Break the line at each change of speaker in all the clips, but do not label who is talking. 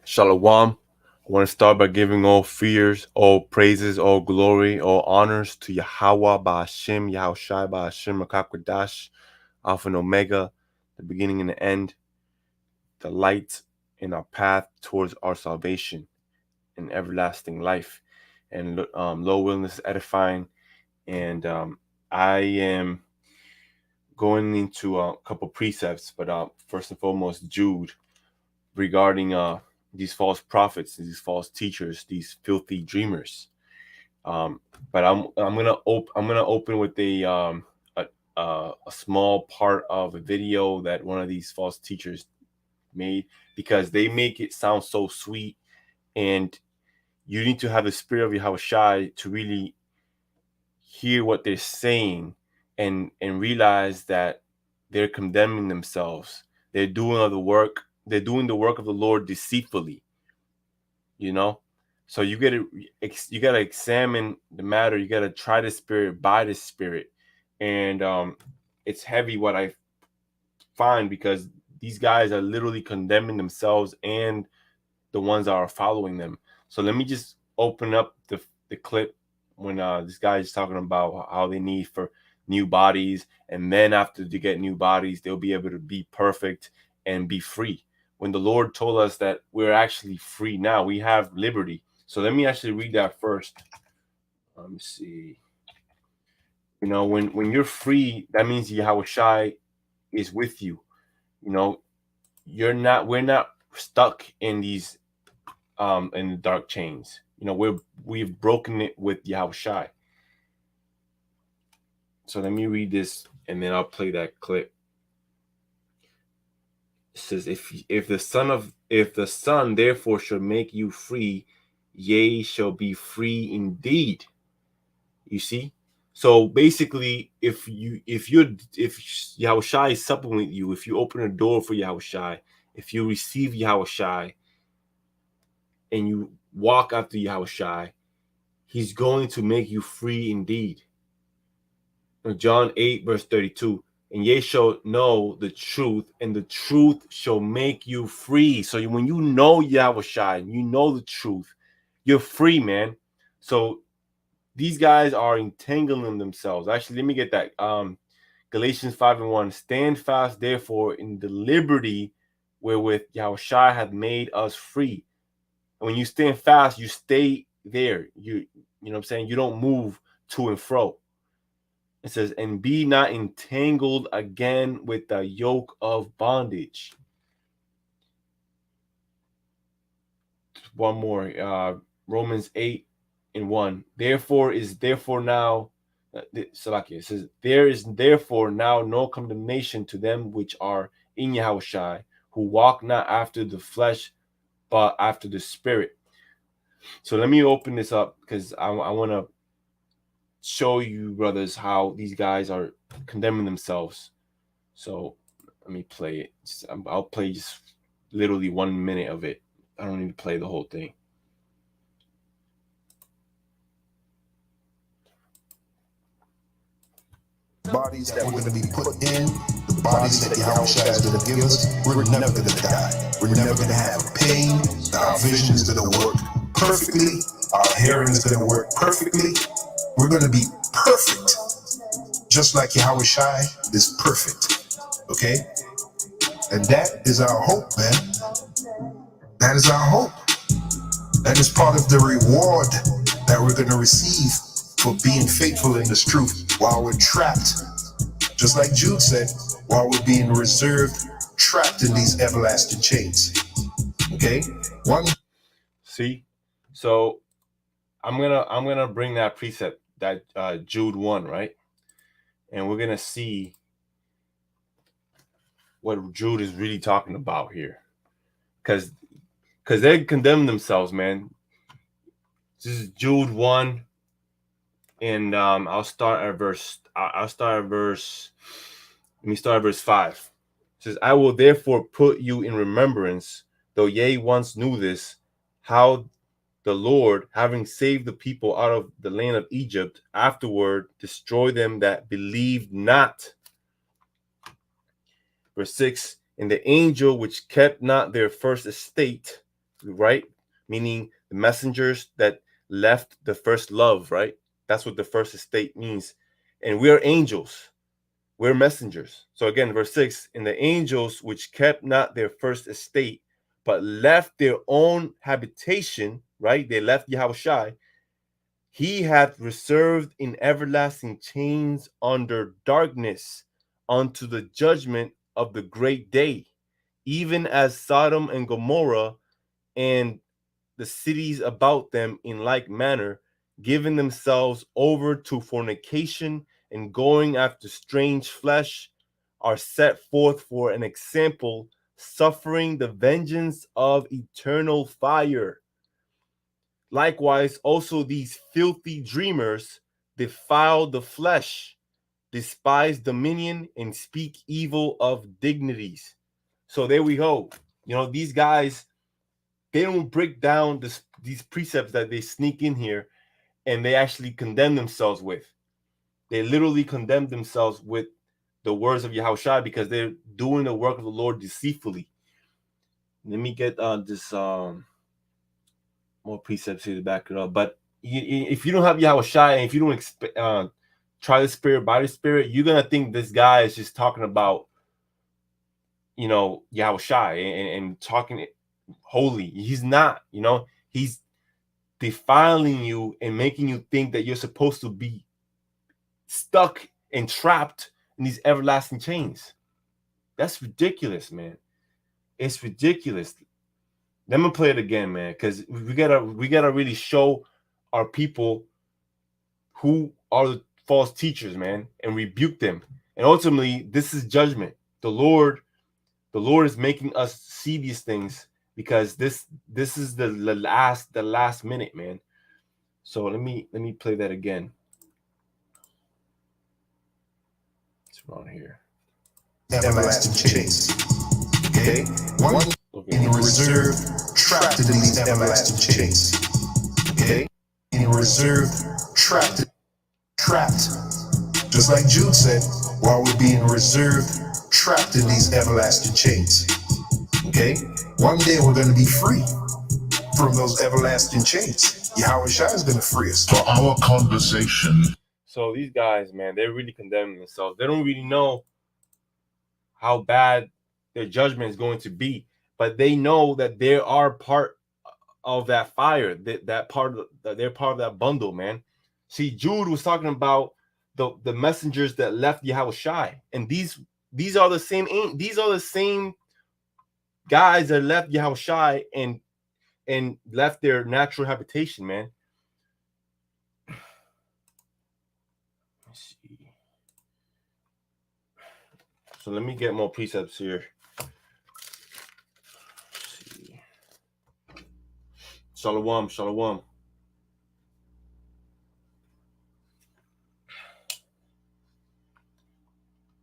Shalom. I want to start by giving all fears, all praises, all glory, all honors to Yahweh Ba'Hashem, Yahushai Ba'Hashem, Makakwadash, Alpha and Omega, the beginning and the end, the light in our path towards our salvation and everlasting life. And low willingness edifying. And I am going into a couple precepts, but first and foremost, Jude, regarding these false prophets, these false teachers, these filthy dreamers. But I'm gonna open with a small part of a video that one of these false teachers made, because they make it sound so sweet, and you need to have the spirit of Yahushai to really hear what they're saying and realize that they're condemning themselves. They're doing the work. They're doing the work of the Lord deceitfully. So you gotta examine the matter. You gotta try the spirit by the spirit, and it's heavy what I find, because these guys are literally condemning themselves and the ones that are following them. So let me just open up the clip when this guy is talking about how they need for new bodies, and then after they get new bodies, they'll be able to be perfect and be free. When the Lord told us that we're actually free now, we have liberty. So let me actually read that first. Let me see. When you're free, that means Yahushai is with you. We're not stuck in these in the dark chains. We've broken it with Yahushai. So let me read this, and then I'll play that clip. It says, if the Son therefore shall make you free, ye shall be free indeed. You see? So basically, if Yahushai is supping with you, if you open a door for Yahushai, if you receive Yahushai and you walk after Yahushai, he's going to make you free indeed. John 8 verse 32, and ye shall know the truth, and the truth shall make you free. So when you know Yahushai, you know the truth, you're free, man. So these guys are entangling themselves. Actually, let me get that. Galatians 5:1. Stand fast, therefore, in the liberty wherewith Yahushua hath made us free. And when you stand fast, you stay there. You know what I'm saying? You don't move to and fro. It says, and be not entangled again with the yoke of bondage. One more. Romans 8:1. Therefore now, Salakia, it says, there is therefore now no condemnation to them which are in Yahushai, who walk not after the flesh, but after the spirit. So let me open this up, because I want to show you, brothers, how these guys are condemning themselves. So let me play it. I'll play just literally 1 minute of it. I don't need to play the whole thing.
Bodies that we're going to be put in, the bodies that Yahushua is going to give us, we're never going to die. We're never going to have pain. Our vision is going to work perfectly. Our hearing is going to work perfectly. We're going to be perfect, just like Yahushua is perfect. Okay? And that is our hope, man. That is our hope. That is part of the reward that we're going to receive for being faithful in this truth while we're trapped. Just like Jude said, while we're being reserved, trapped in these everlasting chains. Okay?
See? So I'm gonna bring that precept, that Jude 1, right? And we're gonna see what Jude is really talking about here. Because they condemn themselves, man. This is Jude 1, and I'll start at verse. Let me start at verse 5. It says, I will therefore put you in remembrance, though ye once knew this, how the Lord, having saved the people out of the land of Egypt, afterward destroyed them that believed not. Verse 6, and the angel which kept not their first estate, right? Meaning the messengers that left the first love, right? That's what the first estate means. And we are angels, we're messengers. So again, verse 6, and the angels which kept not their first estate, but left their own habitation, right? They left Yahushai. He hath reserved in everlasting chains under darkness unto the judgment of the great day, even as Sodom and Gomorrah and the cities about them in like manner, giving themselves over to fornication and going after strange flesh, are set forth for an example, suffering the vengeance of eternal fire. Likewise, also these filthy dreamers defile the flesh, despise dominion, and speak evil of dignities. So there we go. You know, these guys, they don't break down these precepts that they sneak in here and they actually condemn themselves with. They literally condemn themselves with the words of Yahushua because they're doing the work of the Lord deceitfully. Let me get this more precepts here to back it up. But if you don't have Yahushua and if you don't try the spirit by the spirit, you're gonna think this guy is just talking about, you know, Yahushua and talking holy. He's not. You know, he's defiling you and making you think that you're supposed to be stuck and trapped in these everlasting chains. That's ridiculous, man. It's ridiculous. Let me play it again, man, because we gotta really show our people who are the false teachers, man, and rebuke them. And ultimately, this is judgment. The Lord is making us see these things because this is the last minute, man. So let me play that again. It's around here.
Everlasting chains. Okay? One in reserve, trapped in these everlasting chains. Okay? In reserve, trapped. Just like Jude said, while we're being reserved, trapped in these everlasting chains. Okay? One day we're going to be free from those everlasting chains. Yahweh Shai is going to free us.
For our conversation.
So these guys, man, they're really condemning themselves. They don't really know how bad their judgment is going to be, but they know that they are part of that fire. That part of they're part of that bundle, man. See, Jude was talking about the messengers that left Yahushai, and these are the same guys that left Yahushai and left their natural habitation, man. Let's see. So let me get more precepts here. Let's see. Shalom, shalom.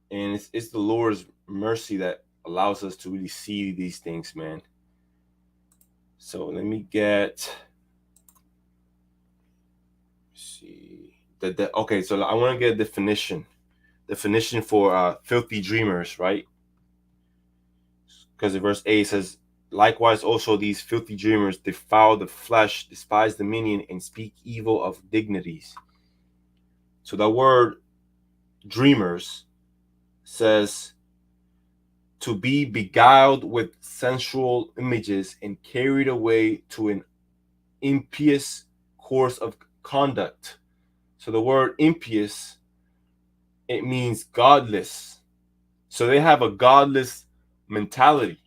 And it's the Lord's mercy that allows us to really see these things, man. So let me get. See that. Okay, so I want to get a definition for filthy dreamers, right? Because in verse 8 it says, likewise also these filthy dreamers defile the flesh, despise dominion, and speak evil of dignities. So the word dreamers says to be beguiled with sensual images and carried away to an impious course of conduct. So the word impious, it means godless. So they have a godless mentality.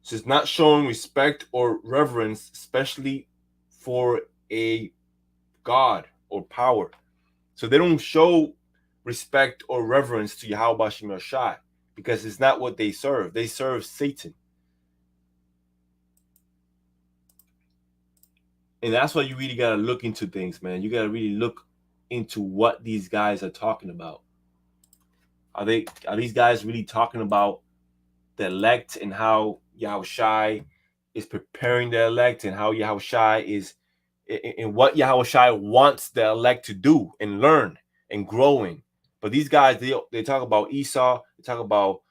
So it's not showing respect or reverence, especially for a God or power. So they don't show respect or reverence to Yahweh Shem Shai because it's not what they serve. They serve Satan. And that's why you really got to look into things, man. You got to really look into what these guys are talking about. Are these guys really talking about the elect and how Yahushai is preparing the elect and how Yahushai is and what Yahushai wants the elect to do and learn and growing? But these guys, they talk about Esau, they talk about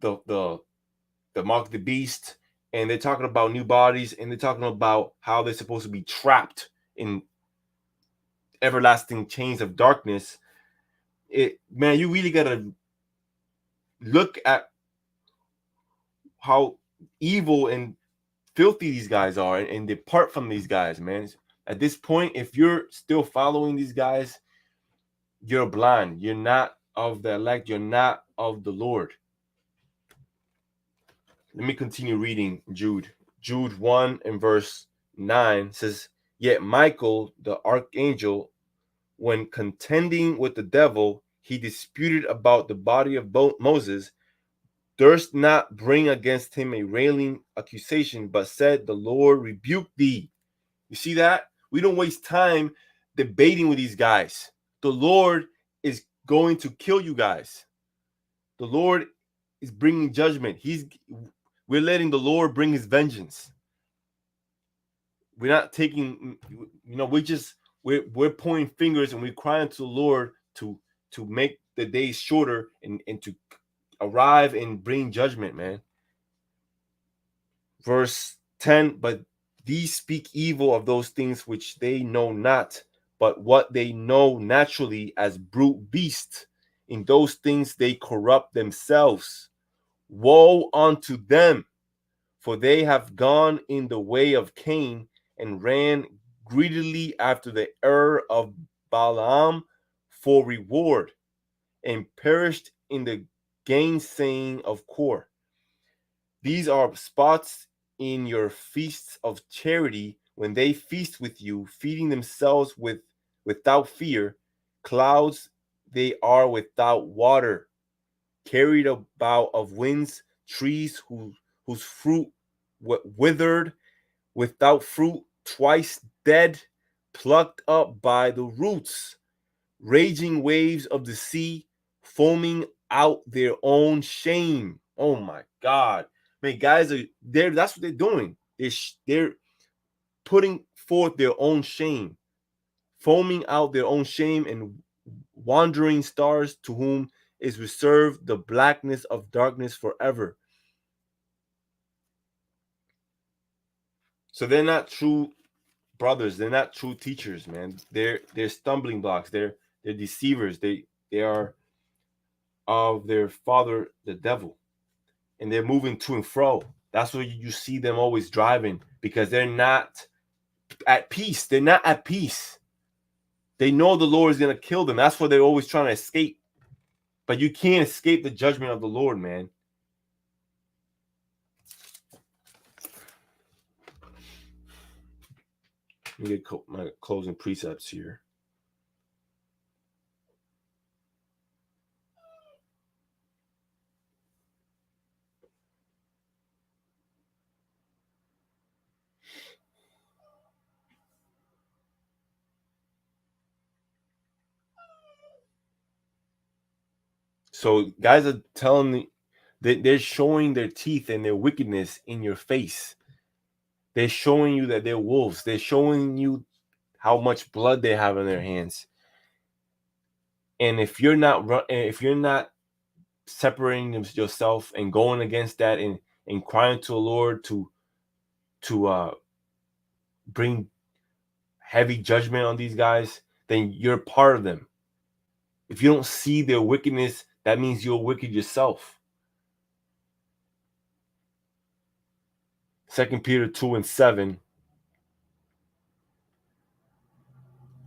the the mark of the beast, and they're talking about new bodies, and they're talking about how they're supposed to be trapped in everlasting chains of darkness. It, man, you really gotta look at how evil and filthy these guys are, and depart from these guys, man. At this point, if you're still following these guys, you're blind. You're not of the elect. You're not of the Lord. Let me continue reading Jude. Jude 1 and verse 9 says, "Yet Michael, the archangel, when contending with the devil, he disputed about the body of Moses, durst not bring against him a railing accusation, but said, The Lord rebuke thee." You see that? We don't waste time debating with these guys. The Lord is going to kill you guys. The Lord is bringing judgment. We're letting the Lord bring his vengeance. We're not taking, we're pointing fingers, and we're crying to the Lord to make the days shorter, and to arrive and bring judgment, man. Verse 10, "But these speak evil of those things which they know not, but what they know naturally as brute beasts. In those things they corrupt themselves. Woe unto them, for they have gone in the way of Cain, and ran greedily after the error of Balaam for reward, and perished in the gainsaying of Kor. These are spots in your feasts of charity, when they feast with you, feeding themselves without fear. Clouds they are without water, carried about of winds, trees whose fruit withered, without fruit, twice dead, plucked up by the roots, raging waves of the sea, foaming out their own shame." Oh my God, man, guys are there. That's what they're doing. They're putting forth their own shame, foaming out their own shame, and wandering stars, to whom is reserved the blackness of darkness forever. So they're not true brothers. They're not true teachers, man. They're stumbling blocks. They're deceivers. They are of their father, the devil, and they're moving to and fro. That's why you see them always driving, because they're not at peace. They're not at peace. They know the Lord is gonna kill them. That's why they're always trying to escape. But you can't escape the judgment of the Lord, man. Let me get my closing precepts here. So guys are telling me that they're showing their teeth and their wickedness in your face. They're showing you that they're wolves. They're showing you how much blood they have in their hands. And if you're not separating yourself and going against that, and crying to the Lord to bring heavy judgment on these guys, then you're part of them. If you don't see their wickedness, that means you're wicked yourself. 2 Peter 2 and 7.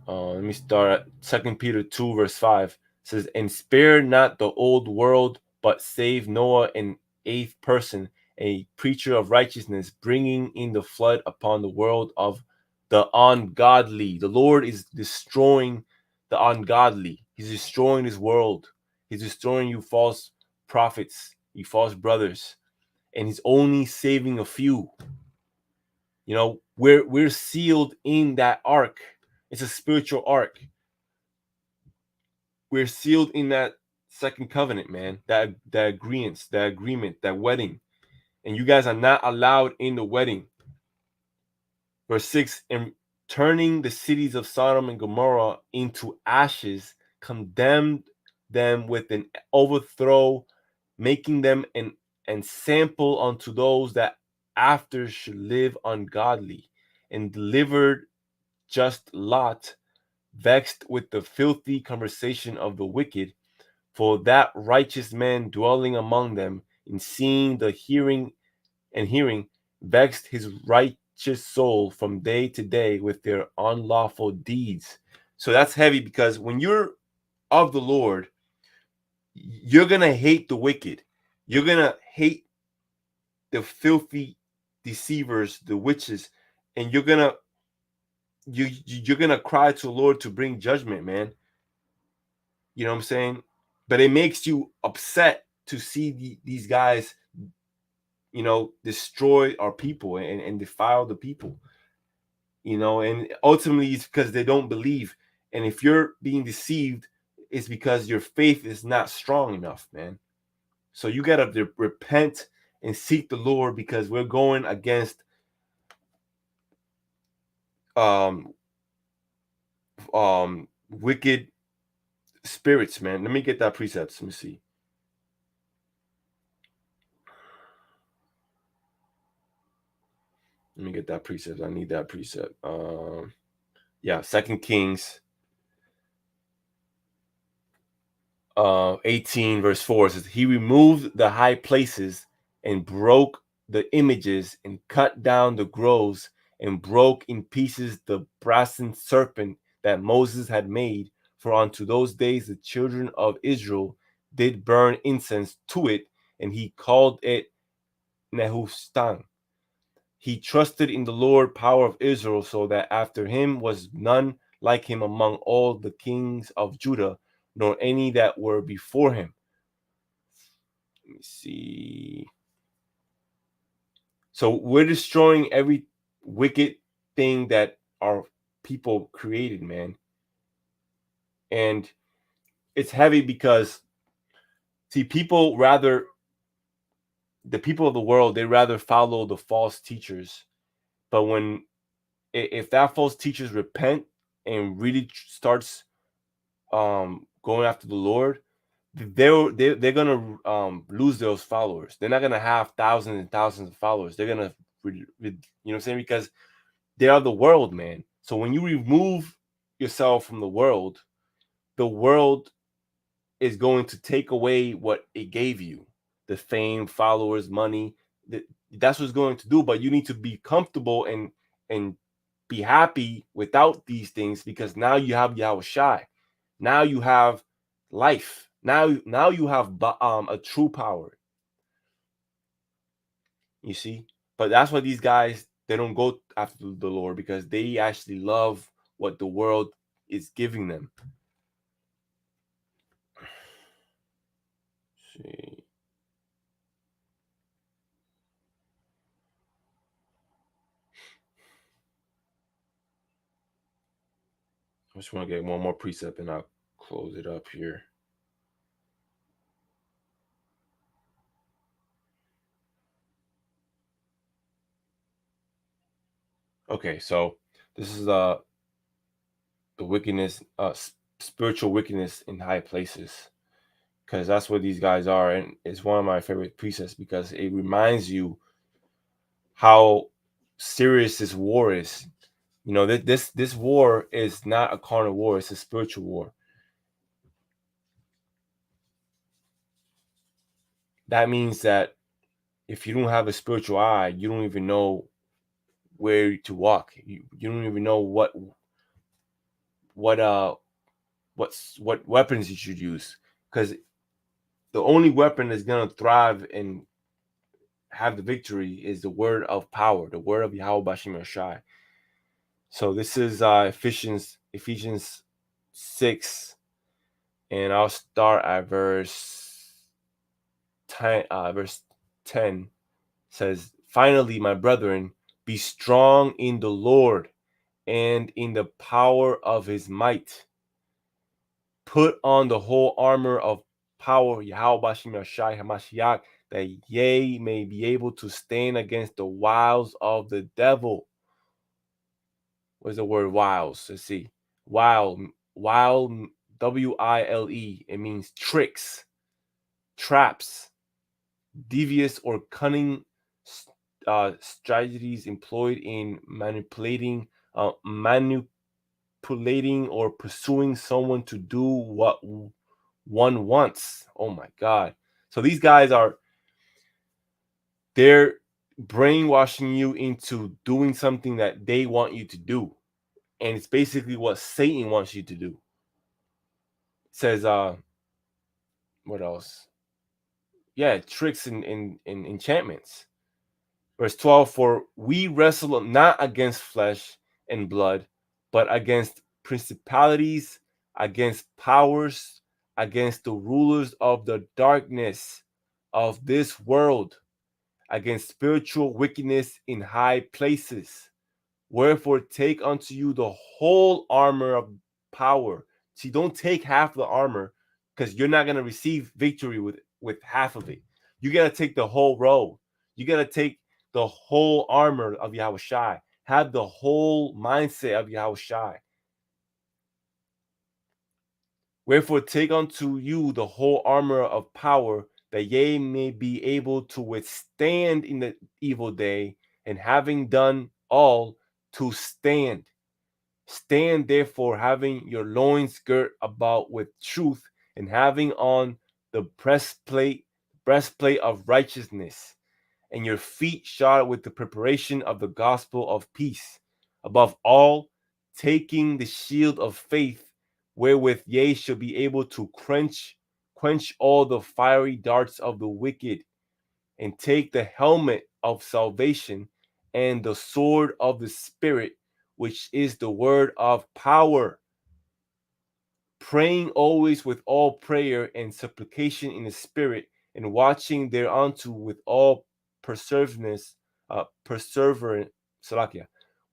Let me start at 2 Peter 2 verse 5. It says, "And spare not the old world, but save Noah, an eighth person, a preacher of righteousness, bringing in the flood upon the world of the ungodly." The Lord is destroying the ungodly. He's destroying his world. He's destroying you false prophets, you false brothers. And he's only saving a few. We're sealed in that ark. It's a spiritual ark. We're sealed in that second covenant, man. That agreement, that wedding. And you guys are not allowed in the wedding. Verse 6, "And turning the cities of Sodom and Gomorrah into ashes, condemned them with an overthrow, making them an and sample unto those that after should live ungodly, and delivered just Lot, vexed with the filthy conversation of the wicked, for that righteous man dwelling among them, in seeing the hearing, vexed his righteous soul from day to day with their unlawful deeds. So that's heavy, because when you're of the Lord, you're gonna hate the wicked. You're gonna hate the filthy deceivers, the witches, and you're gonna cry to the Lord to bring judgment, man. You know what I'm saying? But it makes you upset to see these guys, destroy our people and defile the people. And ultimately it's because they don't believe. And if you're being deceived, it's because your faith is not strong enough, man. So you gotta repent and seek the Lord, because we're going against um wicked spirits, man. Let me get that precept. Let me see. Let me get that precept. I need that precept. Yeah, Second Kings 18 verse 4 says, he removed the high places and broke the images and cut down the groves and broke in pieces the brazen serpent that Moses had made. For unto those days the children of Israel did burn incense to it, and he called it Nehustan. He trusted in the Lord power of Israel, so that after him was none like him among all the kings of Judah, nor any that were before him. Let me see. So we're destroying every wicked thing that our people created, man. And it's heavy because, see, the people of the world, they rather follow the false teachers. But if that false teachers repent and really starts going after the Lord, they're gonna lose those followers. They're not gonna have thousands and thousands of followers. They're gonna, what I'm saying, because they are the world, man. So when you remove yourself from the world is going to take away what it gave you, the fame, followers, money. That's what it's going to do. But you need to be comfortable and be happy without these things, because now you have Yahweh Shai. Now you have life. Now you have a true power. You see, but that's why these guys, they don't go after the Lord, because they actually love what the world is giving them. Let's see. I just want to get one more precept and I'll close it up here. Okay, so this is the wickedness, spiritual wickedness in high places, because that's what these guys are, and it's one of my favorite precepts because it reminds you how serious this war is. This war is not a carnal war; it's a spiritual war. That means that if you don't have a spiritual eye, you don't even know where to walk. You don't even know what what weapons you should use, because the only weapon that's gonna thrive and have the victory is the word of power, the word of Yahweh Bashim Yashai. So this is Ephesians 6, and I'll start at verse 10. Verse 10 says, "Finally, my brethren, be strong in the Lord and in the power of his might. Put on the whole armor of power, Yahweh Bashim Yashai HaMashiach, that ye may be able to stand against the wiles of the devil." What's the word wiles? Let's see. Wile, Wile, Wile. It means tricks, traps. devious or cunning strategies employed in manipulating or pursuing someone to do what one wants. Oh my God. So these guys are, they're brainwashing you into doing something that they want you to do. And it's basically what Satan wants you to do. It says, what else? Yeah, tricks and enchantments. Verse 12, for we wrestle not against flesh and blood, but against principalities, against powers, against the rulers of the darkness of this world, against spiritual wickedness in high places. Wherefore take unto you the whole armor of power. See, don't take half the armor, because you're not gonna receive victory with half of it. You gotta take the whole row. You gotta take the whole armor of Yahushai. Have the whole mindset of Yahushai. Wherefore take unto you the whole armor of power, that ye may be able to withstand in the evil day, and having done all, to stand. Stand therefore, having your loins girt about with truth, and having on the breastplate of righteousness, and your feet shod with the preparation of the gospel of peace. Above all, taking the shield of faith, wherewith ye shall be able to quench all the fiery darts of the wicked, and take the helmet of salvation and the sword of the Spirit, which is the word of power, praying always with all prayer and supplication in the Spirit, and watching thereunto with all perseverance, Salakia,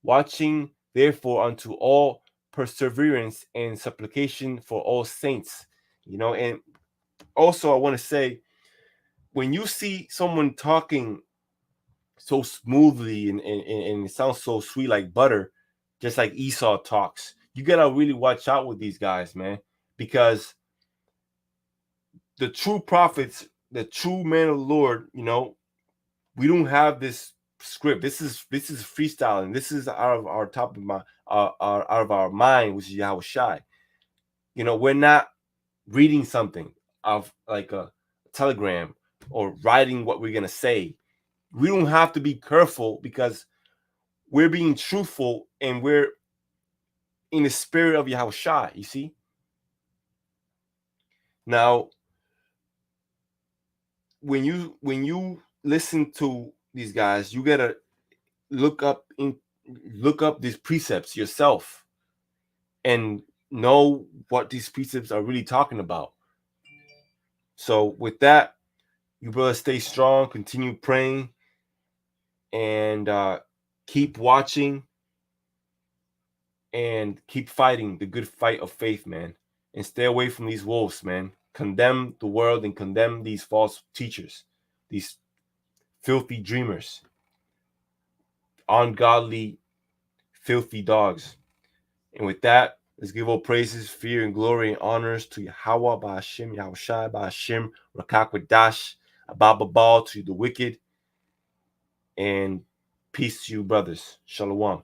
watching therefore unto all perseverance and supplication for all saints. And also I want to say, when you see someone talking so smoothly and it sounds so sweet like butter, just like Esau talks, you gotta really watch out with these guys, man, because the true prophets, the true man of the Lord, we don't have this script. This is freestyling. This is out of our top of out of our mind, which is Yahweh Shai. We're not reading something of like a telegram or writing what we're gonna say. We don't have to be careful, because we're being truthful and we're in the spirit of Yahweh Shai, you see? Now, when you listen to these guys, you gotta look up in look up these precepts yourself and know what these precepts are really talking about. So with that, you brothers stay strong, continue praying, and keep watching and keep fighting the good fight of faith, man. And stay away from these wolves, man. Condemn the world and condemn these false teachers, these filthy dreamers, ungodly, filthy dogs. And with that, let's give all praises, fear, and glory and honors to Yahweh, Ba'ashim, Yahushai, Ba'ashim, Rakakwadash, Abababal, to the wicked, and peace to you, brothers. Shalom.